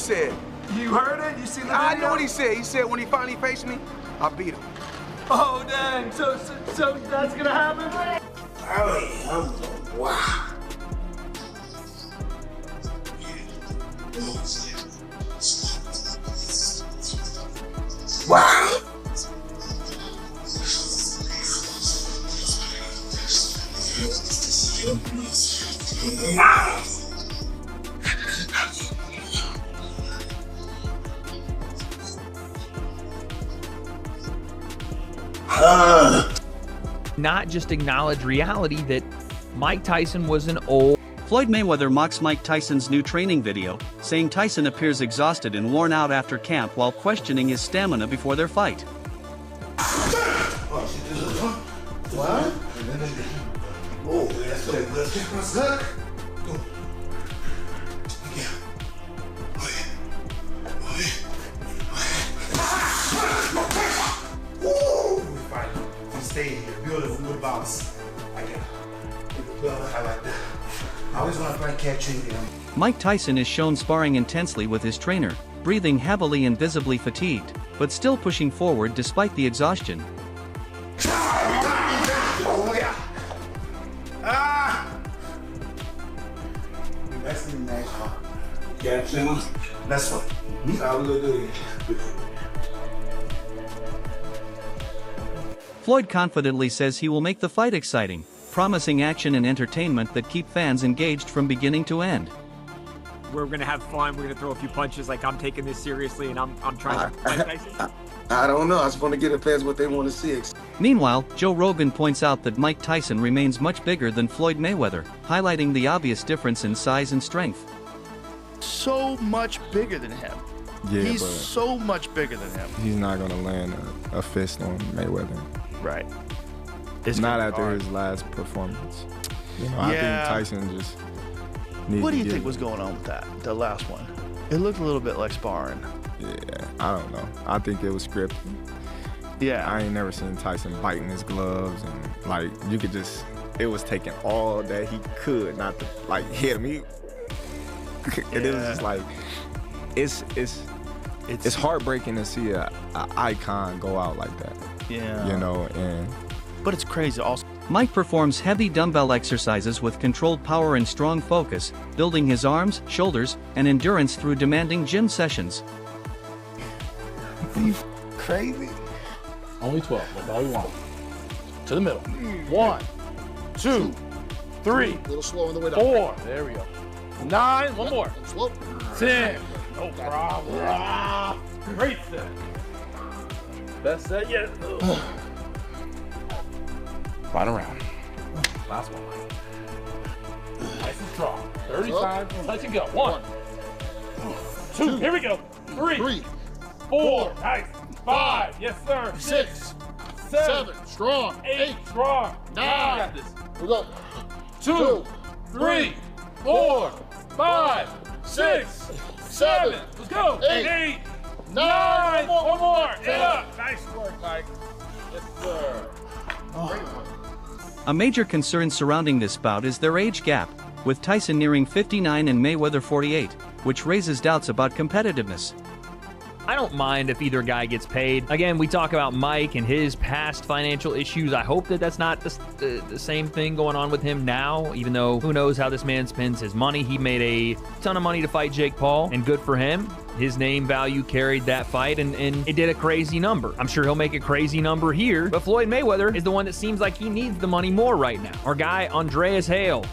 said. You heard it? You seen the video? I know what he said. He said when he finally faced me, I beat him. Oh, dang. So that's gonna happen? Wow. Wow. Not just acknowledge reality that Mike Tyson was an old. Floyd Mayweather mocks Mike Tyson's new training video, saying Tyson appears exhausted and worn out after camp while questioning his stamina before their fight. What? Oh, that's so good. What's that? Stay here, build a good bounce. I like that. I always want to try catching him. Mike Tyson is shown sparring intensely with his trainer, breathing heavily and visibly fatigued, but still pushing forward despite the exhaustion. Oh, yeah. That's the next one. Catch him. That's one. How we gonna do it? Floyd confidently says he will make the fight exciting, promising action and entertainment that keep fans engaged from beginning to end. We're gonna have fun. We're gonna throw a few punches. Like, I'm taking this seriously, and I'm trying to fight Tyson. I don't know. I just want to get the fans what they want to see. Meanwhile, Joe Rogan points out that Mike Tyson remains much bigger than Floyd Mayweather, highlighting the obvious difference in size and strength. So much bigger than him. Yeah, he's but so much bigger than him. he's not gonna land a fist on Mayweather. Right. It's not after his last performance. You know, I think Tyson just needs What do you to think get was going on with that, the last one? It looked a little bit like sparring. Yeah, I don't know. I think it was scripted. Yeah. I ain't never seen Tyson biting his gloves and like you could just. It was taking all that he could not to like hit him. And it was just like it's heartbreaking to see a icon go out like that. Yeah. You know, and but it's crazy also. Mike performs heavy dumbbell exercises with controlled power and strong focus, building his arms, shoulders, and endurance through demanding gym sessions. Crazy. Only 12. That's all we want. To the middle. 1, 2, 3. A little slow on the way down. 4. There we go. 9. One more. Slow. 10. No problem. Great set. Best set yet. Final round. Last one. Nice and strong. 35. Touch and go. 1, 2. Here we go. 3. 4. Nice. 5. Yes, sir. 6. 7. Strong. 8. Strong. 9. Got this. We go. 2, 3, 4, 5, 6, 7. Let's go. 8, 9. One more. Get up. Nice work, Mike. Yes, sir. Great one. A major concern surrounding this bout is their age gap, with Tyson nearing 59 and Mayweather 48, which raises doubts about competitiveness. I don't mind if either guy gets paid. Again, we talk about Mike and his past financial issues. I hope that that's not the same thing going on with him now, even though who knows how this man spends his money. He made a ton of money to fight Jake Paul, and good for him. His name value carried that fight, and it did a crazy number. I'm sure he'll make a crazy number here, but Floyd Mayweather is the one that seems like he needs the money more right now. Our guy, Andreas Hale,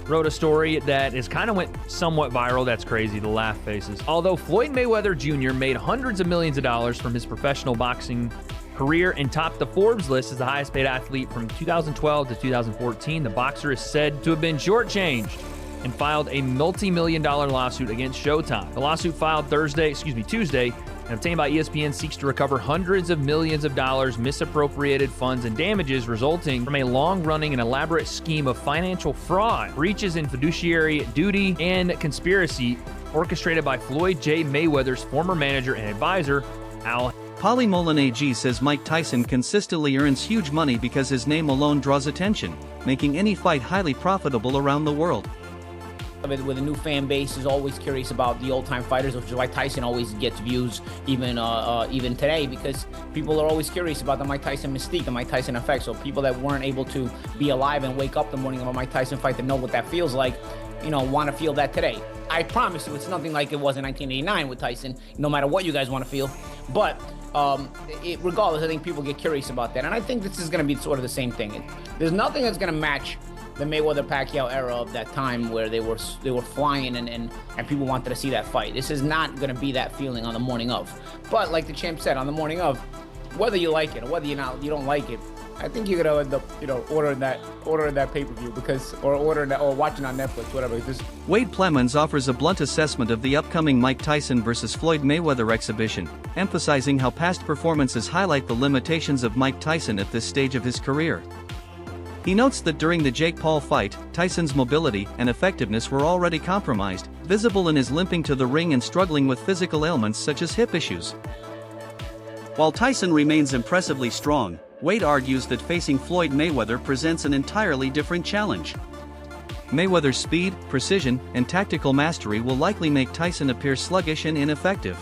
wrote a story that is kind of went somewhat viral. That's crazy, the laugh faces. Although Floyd Mayweather Jr. made hundreds of millions of dollars from his professional boxing career and topped the Forbes list as the highest paid athlete from 2012 to 2014, the boxer is said to have been shortchanged and filed a multi-million-dollar lawsuit against Showtime. The lawsuit filed Tuesday, and obtained by ESPN seeks to recover hundreds of millions of dollars, misappropriated funds, and damages resulting from a long-running and elaborate scheme of financial fraud, breaches in fiduciary duty, and conspiracy orchestrated by Floyd J. Mayweather's former manager and advisor, Al. Paulie Mullen AG says Mike Tyson consistently earns huge money because his name alone draws attention, making any fight highly profitable around the world. with a new fan base is always curious about the old-time fighters, which is why Tyson always gets views even today, because people are always curious about the Mike Tyson mystique, the Mike Tyson effect. So people that weren't able to be alive and wake up the morning of a Mike Tyson fight to know what that feels like, want to feel that today. I promise you, it's nothing like it was in 1989 with Tyson, no matter what you guys want to feel. But regardless, I think people get curious about that. And I think this is going to be sort of the same thing. There's nothing that's going to match the Mayweather-Pacquiao era of that time where they were flying and people wanted to see that fight. This is not going to be that feeling on the morning of. But like the champ said, on the morning of, whether you like it or whether you don't like it, I think you're gonna end up, ordering that pay-per-view or watching on Netflix, whatever. Wade Plemons offers a blunt assessment of the upcoming Mike Tyson vs. Floyd Mayweather exhibition, emphasizing how past performances highlight the limitations of Mike Tyson at this stage of his career. He notes that during the Jake Paul fight, Tyson's mobility and effectiveness were already compromised, visible in his limping to the ring and struggling with physical ailments such as hip issues. While Tyson remains impressively strong, Wade argues that facing Floyd Mayweather presents an entirely different challenge. Mayweather's speed, precision, and tactical mastery will likely make Tyson appear sluggish and ineffective.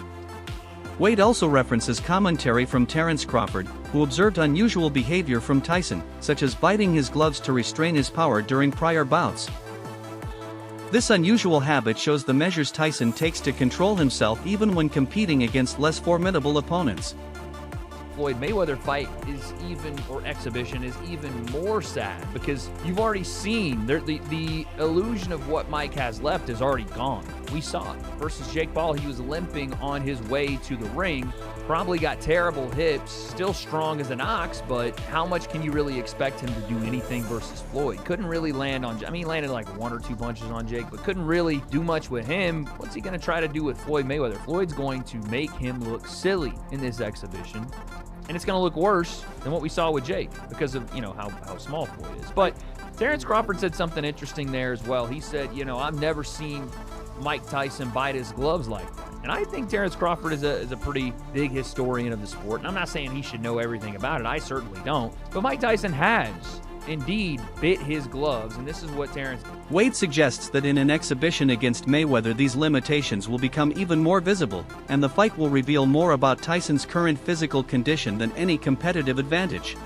Wade also references commentary from Terence Crawford, who observed unusual behavior from Tyson, such as biting his gloves to restrain his power during prior bouts. This unusual habit shows the measures Tyson takes to control himself even when competing against less formidable opponents. Floyd Mayweather fight exhibition is even more sad because you've already seen the illusion of what Mike has left is already gone. We saw it. Versus Jake Paul, he was limping on his way to the ring, probably got terrible hips, still strong as an ox, but how much can you really expect him to do anything versus Floyd? Couldn't really land on, he landed like 1 or 2 punches on Jake, but couldn't really do much with him. What's he going to try to do with Floyd Mayweather? Floyd's going to make him look silly in this exhibition. And it's going to look worse than what we saw with Jake because of, how small Floyd is. But Terence Crawford said something interesting there as well. He said, I've never seen Mike Tyson bite his gloves like that. And I think Terence Crawford is a pretty big historian of the sport. And I'm not saying he should know everything about it. I certainly don't. But Mike Tyson has indeed bit his gloves, and this is what Terence did. Wade suggests that in an exhibition against Mayweather these limitations will become even more visible, and the fight will reveal more about Tyson's current physical condition than any competitive advantage.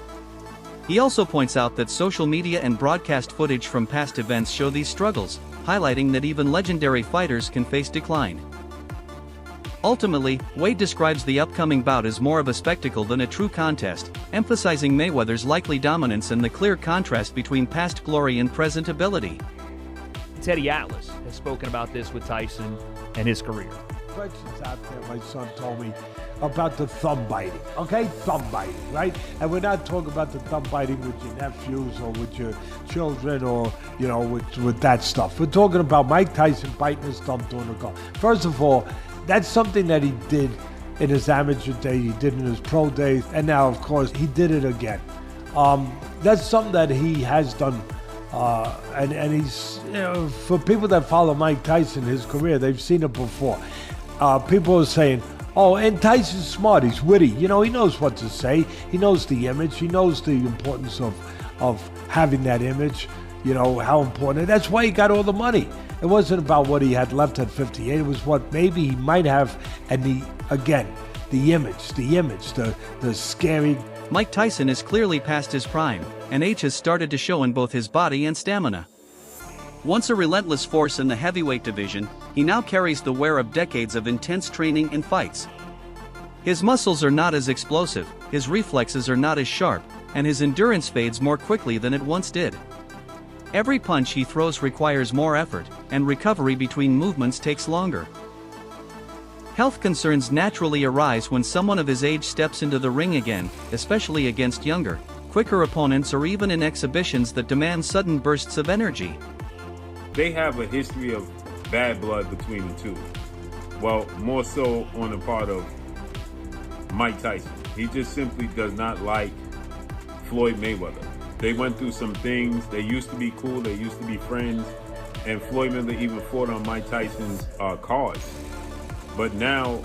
He also points out that social media and broadcast footage from past events show these struggles, highlighting that even legendary fighters can face decline. Ultimately, Wade describes the upcoming bout as more of a spectacle than a true contest, emphasizing Mayweather's likely dominance and the clear contrast between past glory and present ability. Teddy Atlas has spoken about this with Tyson and his career. Questions out there, my son told me, about the thumb biting, okay? Thumb biting, right? And we're not talking about the thumb biting with your nephews or with your children or, with that stuff. We're talking about Mike Tyson biting his thumb during the golf. First of all, that's something that he did in his amateur day, he did in his pro days, and now, of course, he did it again. That's something that he has done, and he's, for people that follow Mike Tyson, his career, they've seen it before. People are saying, oh, and Tyson's smart, he's witty, he knows what to say, he knows the image, he knows the importance of having that image, how important, that's why he got all the money. It wasn't about what he had left at 58. It was what maybe he might have, and the image, the scary. Mike Tyson is clearly past his prime, and age has started to show in both his body and stamina. Once a relentless force in the heavyweight division, he now carries the wear of decades of intense training and fights. His muscles are not as explosive, his reflexes are not as sharp, and his endurance fades more quickly than it once did. Every punch he throws requires more effort, and recovery between movements takes longer. Health concerns naturally arise when someone of his age steps into the ring again, especially against younger, quicker opponents or even in exhibitions that demand sudden bursts of energy. They have a history of bad blood between the two. Well, more so on the part of Mike Tyson. He just simply does not like Floyd Mayweather. They went through some things. They used to be cool. They used to be friends. And Floyd Mayweather even fought on Mike Tyson's cards. But now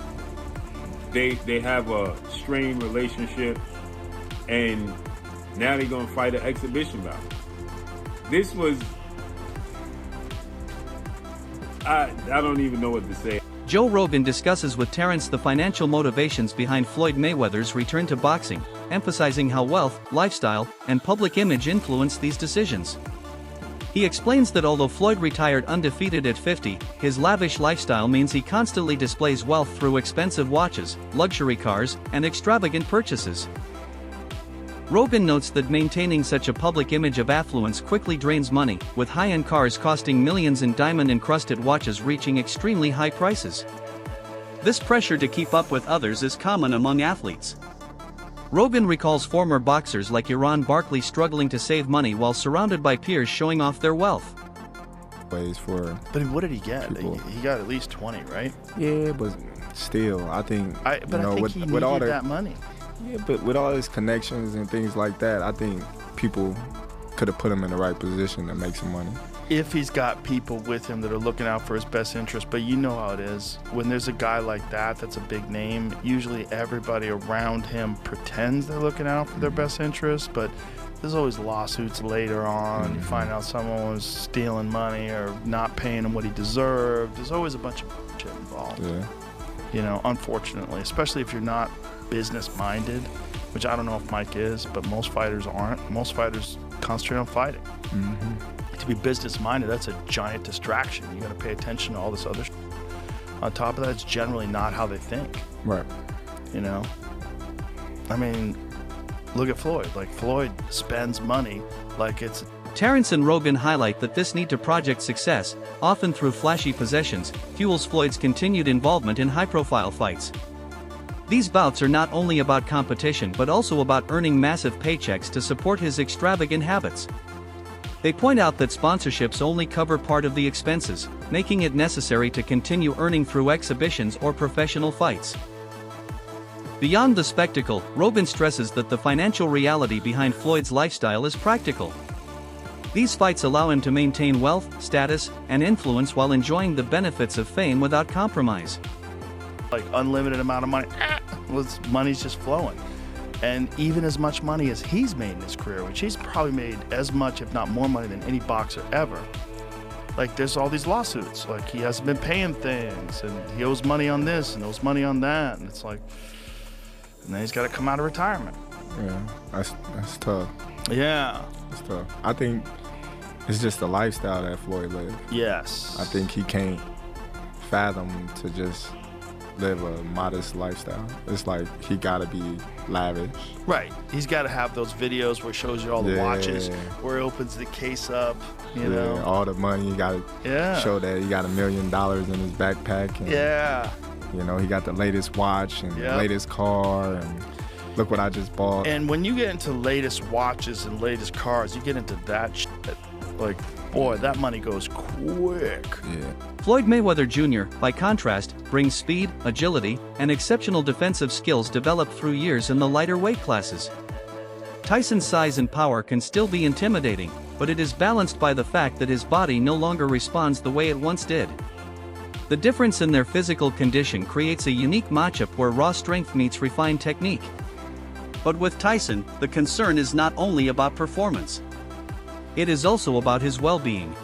they have a strained relationship. And now they're going to fight an exhibition bout. This was I don't even know what to say. Joe Rogan discusses with Terrence the financial motivations behind Floyd Mayweather's return to boxing, emphasizing how wealth, lifestyle, and public image influence these decisions. He explains that although Floyd retired undefeated at 50, his lavish lifestyle means he constantly displays wealth through expensive watches, luxury cars, and extravagant purchases. Rogan notes that maintaining such a public image of affluence quickly drains money, with high-end cars costing millions and diamond-encrusted watches reaching extremely high prices. This pressure to keep up with others is common among athletes. Rogan recalls former boxers like Iran Barkley struggling to save money while surrounded by peers showing off their wealth. But what did he get? He got at least 20, right? Yeah, but still, I think. I think he needed that money. Yeah, but with all his connections and things like that, I think people could have put him in the right position to make some money. If he's got people with him that are looking out for his best interest, but you know how it is. When there's a guy like that, that's a big name, usually everybody around him pretends they're looking out for their best interest, but there's always lawsuits later on. You find out someone was stealing money or not paying him what he deserved. There's always a bunch of shit involved. Yeah. You know, unfortunately, especially if you're not business-minded, which I don't know if Mike is, but most fighters aren't. Most fighters concentrate on fighting. To be business-minded, that's a giant distraction. You got to pay attention to all this other shit. On top of that, it's generally not how they think. Right. You know? I mean, look at Floyd. Like, Floyd spends money like it's... Terrence and Rogan highlight that this need to project success, often through flashy possessions, fuels Floyd's continued involvement in high-profile fights. These bouts are not only about competition but also about earning massive paychecks to support his extravagant habits. They point out that sponsorships only cover part of the expenses, making it necessary to continue earning through exhibitions or professional fights. Beyond the spectacle, Rogan stresses that the financial reality behind Floyd's lifestyle is practical. These fights allow him to maintain wealth, status, and influence while enjoying the benefits of fame without compromise. Like unlimited amount of money, money's just flowing. And even as much money as he's made in his career, which he's probably made as much, if not more money than any boxer ever. Like there's all these lawsuits, like he hasn't been paying things and he owes money on this and owes money on that. And it's like, and then he's got to come out of retirement. Yeah, that's tough. Yeah. That's tough. I think it's just the lifestyle that Floyd lived. Yes. I think he can't fathom to just live a modest lifestyle. It's like he gotta be lavish. Right. He's got to have those videos where he shows you all the watches, where he opens the case up, you know. All the money. You gotta show that he got $1 million in his backpack. And, you know, he got the latest watch and the latest car and look what I just bought. And when you get into latest watches and latest cars, you get into that shit. Like, boy, that money goes quick. Yeah. Floyd Mayweather Jr., by contrast, brings speed, agility, and exceptional defensive skills developed through years in the lighter weight classes. Tyson's size and power can still be intimidating, but it is balanced by the fact that his body no longer responds the way it once did. The difference in their physical condition creates a unique matchup where raw strength meets refined technique. But with Tyson, the concern is not only about performance. It is also about his well-being.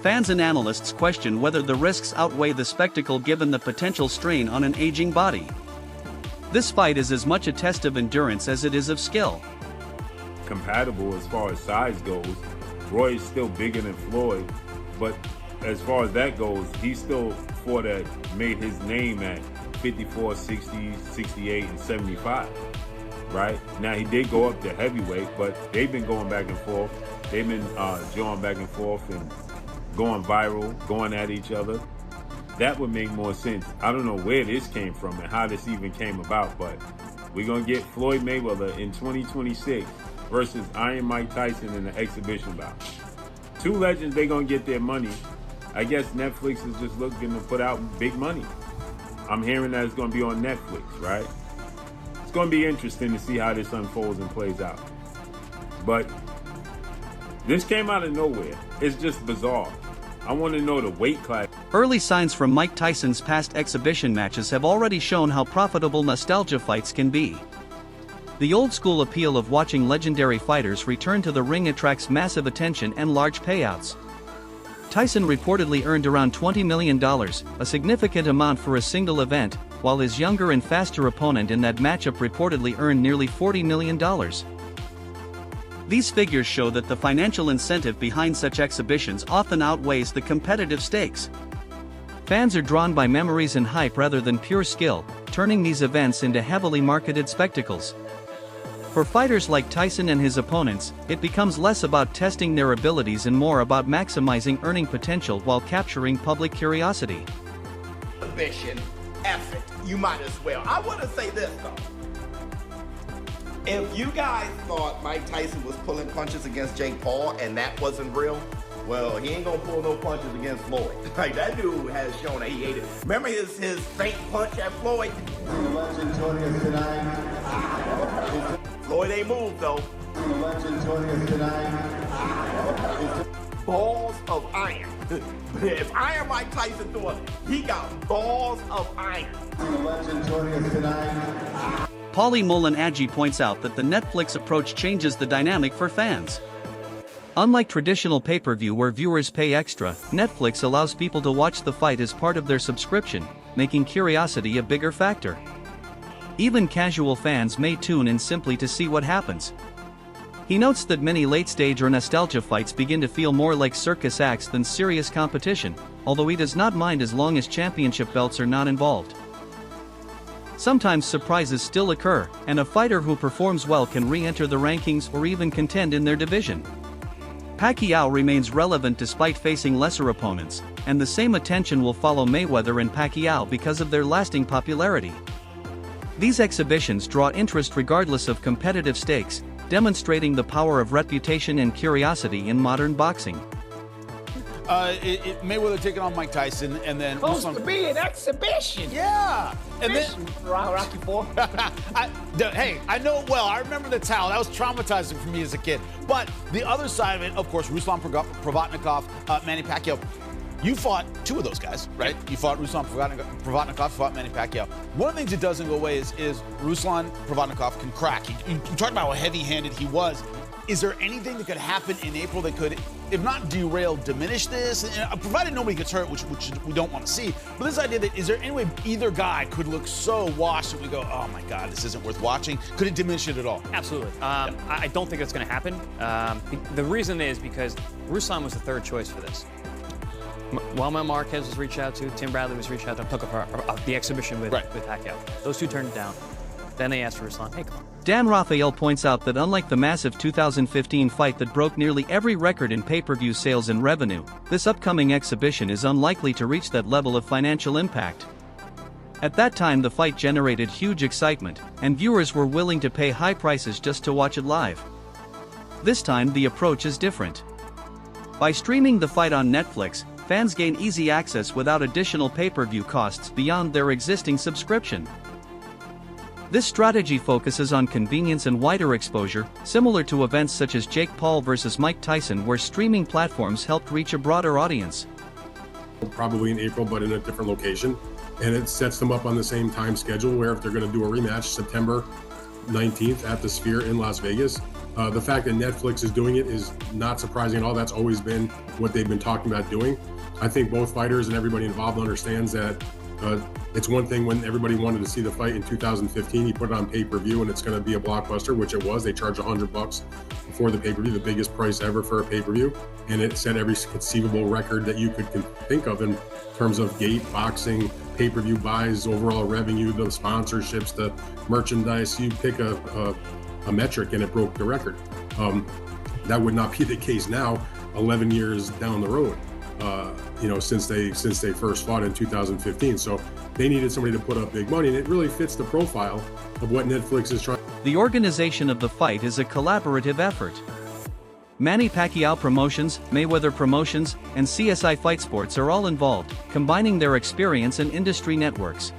Fans and analysts question whether the risks outweigh the spectacle given the potential strain on an aging body. This fight is as much a test of endurance as it is of skill. Compatible as far as size goes, Roy is still bigger than Floyd, but as far as that goes, he's still fought that made his name at 54, 60, 68, and 75. Right? Now, he did go up to heavyweight, but they've been going back and forth. They've been going back and forth and going viral, going at each other. That would make more sense. I don't know where this came from and how this even came about, but we're going to get Floyd Mayweather in 2026 versus Iron Mike Tyson in the exhibition bout. Two legends, they're going to get their money. I guess Netflix is just looking to put out big money. I'm hearing that it's going to be on Netflix, right? It's going to be interesting to see how this unfolds and plays out. But this came out of nowhere. It's just bizarre. I want to know the weight class. Early signs from Mike Tyson's past exhibition matches have already shown how profitable nostalgia fights can be. The old-school appeal of watching legendary fighters return to the ring attracts massive attention and large payouts. Tyson reportedly earned around $20 million, a significant amount for a single event, while his younger and faster opponent in that matchup reportedly earned nearly $40 million. These figures show that the financial incentive behind such exhibitions often outweighs the competitive stakes. Fans are drawn by memories and hype rather than pure skill, turning these events into heavily marketed spectacles. For fighters like Tyson and his opponents, it becomes less about testing their abilities and more about maximizing earning potential while capturing public curiosity. Exhibition, F it, you might as well. I want to say this though. If you guys thought Mike Tyson was pulling punches against Jake Paul and that wasn't real, well, he ain't gonna pull no punches against Floyd. Like, that dude has shown that he hated. Remember his fake punch at Floyd? Floyd ain't moved though. Balls of iron. If Iron Mike Tyson threw it, he got balls of iron. Paulie Mullen-Agee points out that the Netflix approach changes the dynamic for fans. Unlike traditional pay-per-view where viewers pay extra, Netflix allows people to watch the fight as part of their subscription, making curiosity a bigger factor. Even casual fans may tune in simply to see what happens. He notes that many late-stage or nostalgia fights begin to feel more like circus acts than serious competition, although he does not mind as long as championship belts are not involved. Sometimes surprises still occur, and a fighter who performs well can re-enter the rankings or even contend in their division. Pacquiao remains relevant despite facing lesser opponents, and the same attention will follow Mayweather and Pacquiao because of their lasting popularity. These exhibitions draw interest regardless of competitive stakes, demonstrating the power of reputation and curiosity in modern boxing. Mayweather taking on Mike Tyson, and then Supposed to be an exhibition. Yeah, and then Rocky IV. Hey, I know it well. I remember the towel. That was traumatizing for me as a kid. But the other side of it, of course, Ruslan Provodnikov, Manny Pacquiao. You fought two of those guys, right? You fought Ruslan Provodnikov, fought Manny Pacquiao. One of the things that doesn't go away is Ruslan Provodnikov can crack. You talked about how heavy-handed he was. Is there anything that could happen in April that could, if not derail, diminish this? And provided nobody gets hurt, which we don't want to see. But this idea that, is there any way either guy could look so washed that we go, oh my God, this isn't worth watching? Could it diminish it at all? Absolutely. I don't think that's going to happen. The reason is because Ruslan was the third choice for this. Juan Marquez was reached out to, Tim Bradley was reached out to, took up the exhibition with Pacquiao. Those two turned it down. Then they asked for Ruslan. Hey, come on. Dan Rafael points out that unlike the massive 2015 fight that broke nearly every record in pay-per-view sales and revenue, this upcoming exhibition is unlikely to reach that level of financial impact. At that time the fight generated huge excitement, and viewers were willing to pay high prices just to watch it live. This time the approach is different. By streaming the fight on Netflix, fans gain easy access without additional pay-per-view costs beyond their existing subscription. This strategy focuses on convenience and wider exposure, similar to events such as Jake Paul vs. Mike Tyson, where streaming platforms helped reach a broader audience. Probably in April, but in a different location. And it sets them up on the same time schedule where if they're going to do a rematch September 19th at the Sphere in Las Vegas, the fact that Netflix is doing it is not surprising at all. That's always been what they've been talking about doing. I think both fighters and everybody involved understands that it's one thing when everybody wanted to see the fight in 2015, you put it on pay-per-view and it's going to be a blockbuster, which it was. They charged $100 for the pay-per-view, the biggest price ever for a pay-per-view. And it set every conceivable record that you could think of in terms of gate, boxing, pay-per-view buys, overall revenue, the sponsorships, the merchandise. You pick a metric and it broke the record. That would not be the case now, 11 years down the road. Since they first fought in 2015. So they needed somebody to put up big money, and it really fits the profile of what Netflix is trying. The organization of the fight is a collaborative effort. Manny Pacquiao Promotions, Mayweather Promotions, and CSI Fight Sports are all involved, combining their experience and industry networks.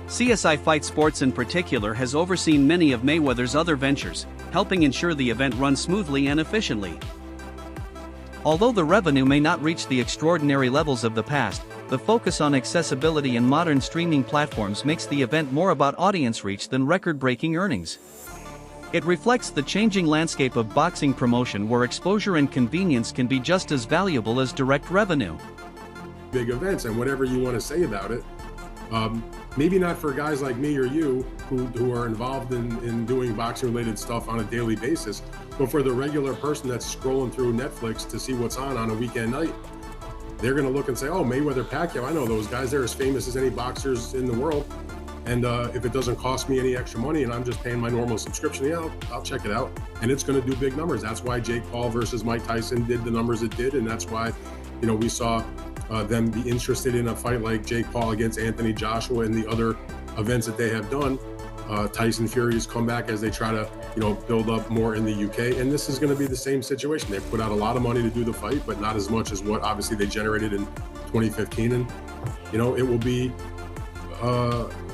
CSI Fight Sports in particular has overseen many of Mayweather's other ventures, helping ensure the event runs smoothly and efficiently. Although the revenue may not reach the extraordinary levels of the past, the focus on accessibility and modern streaming platforms makes the event more about audience reach than record-breaking earnings. It reflects the changing landscape of boxing promotion where exposure and convenience can be just as valuable as direct revenue. Big events, and whatever you want to say about it, maybe not for guys like me or you who are involved in doing boxing related stuff on a daily basis, but for the regular person that's scrolling through Netflix to see what's on a weekend night, they're going to look and say, oh, Mayweather, Pacquiao, I know those guys, they're as famous as any boxers in the world. And if it doesn't cost me any extra money and I'm just paying my normal subscription, yeah, I'll check it out. And it's going to do big numbers. That's why Jake Paul versus Mike Tyson did the numbers it did. And that's why, you know, we saw them be interested in a fight like Jake Paul against Anthony Joshua and the other events that they have done. Tyson Fury's come back as they try to, you know, build up more in the UK. And this is going to be the same situation. They put out a lot of money to do the fight, but not as much as what obviously they generated in 2015. And, you know, it will be,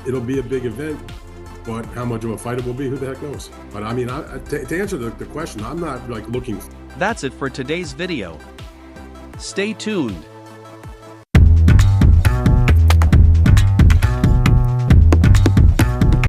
it'll be a big event, but how much of a fight it will be, who the heck knows? But I mean, to answer the question, I'm not like looking. That's it for today's video. Stay tuned.